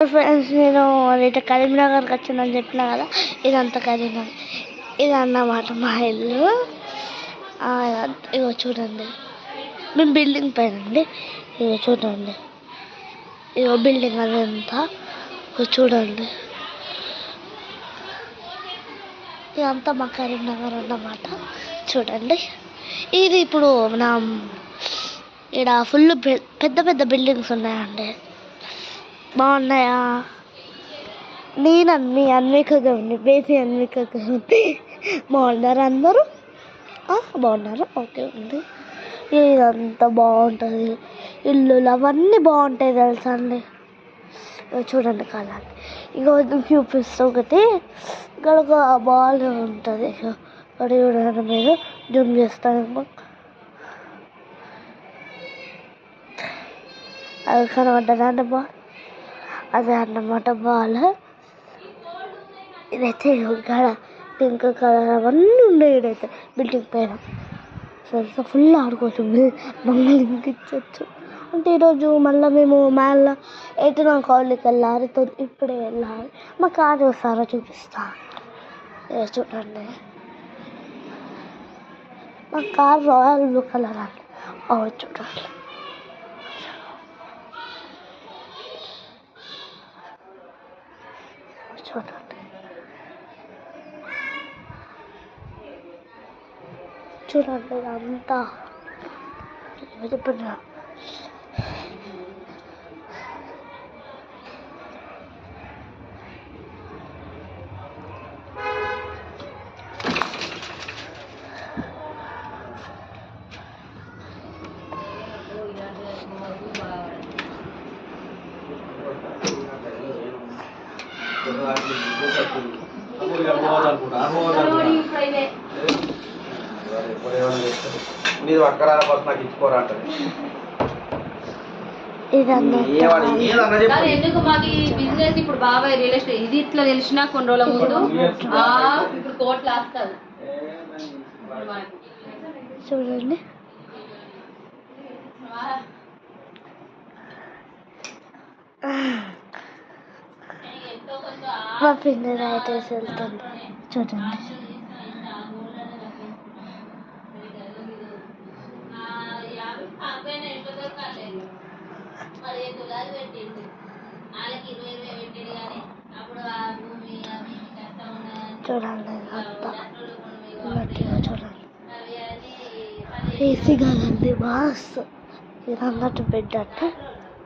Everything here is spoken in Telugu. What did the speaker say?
ఫ్రెండ్స్, నేను అదైతే కరీంనగర్కి వచ్చిందని చెప్పినా కదా. ఇదంతా కరీంనగర్. ఇది అన్నమాట మా ఇల్లు. ఇగో చూడండి, మేము బిల్డింగ్ పైన అండి. ఇగో చూడండి, ఇగో బిల్డింగ్ అదంతా చూడండి. ఇదంతా మా కరీంనగర్ అన్నమాట. చూడండి, ఇది ఇప్పుడు మనం ఇక్కడ ఫుల్ పెద్ద పెద్ద బిల్డింగ్స్ ఉన్నాయండి. బాగున్నాయా? నేను అన్విక గౌని, బేసి అన్విక గౌని. బాగున్నారు అందరూ? బాగున్నారు. ఓకే ఉంది. ఇదంతా బాగుంటుంది, ఇల్లులు అవన్నీ బాగుంటాయి తెలుసా అండి. చూడండి కాలాన్ని. ఇక చూపిస్తూ ఒకటి ఇక్కడ ఒక బాల్ ఉంటుంది. ఇక్కడ చూడండి, మీరు జూమ్ చేస్తాను. అది కనబడ్డదండి బాల్, అదే అన్నమాట బాల్. ఇదైతే ఇక్కడ పింక్ కలర్ అవన్నీ ఉన్నాయి. ఇదైతే బిల్డింగ్ పైన సరిగ్గా ఫుల్ ఆడుకోవచ్చు. మమ్మల్ని ఇంకిచ్చచ్చు అంటే ఈరోజు మళ్ళీ మేము మళ్ళీ 8 కాలేజీకి వెళ్ళాలి. ఇప్పుడే వెళ్ళాలి. మా కార్ చూస్తారో చూపిస్తా. చూడండి, మా కార్ రాయల్ బ్లూ కలర్ అండి. చూడండి, చూడండి. చూడండి అంతా చెప్పిన ఎందుకు మాకు ఈ బిజినెస్ ఇప్పుడు బాబాయ్ రియల్ ఎస్టేట్ ఇది ఇట్లా తెలిసిన కొన్ని రోజుల ముందు ఇప్పుడు కోట్లు వస్తుంది. చూడండి, మా పిన్ని రైట్ వేసి వెళ్తుంది. చూడండి, చూడండి అంతా ఉన్నట్టుగా చూడండి. ఏసీ కాదండి, బాస్. ఇది అన్నట్టు బెడ్ అంటే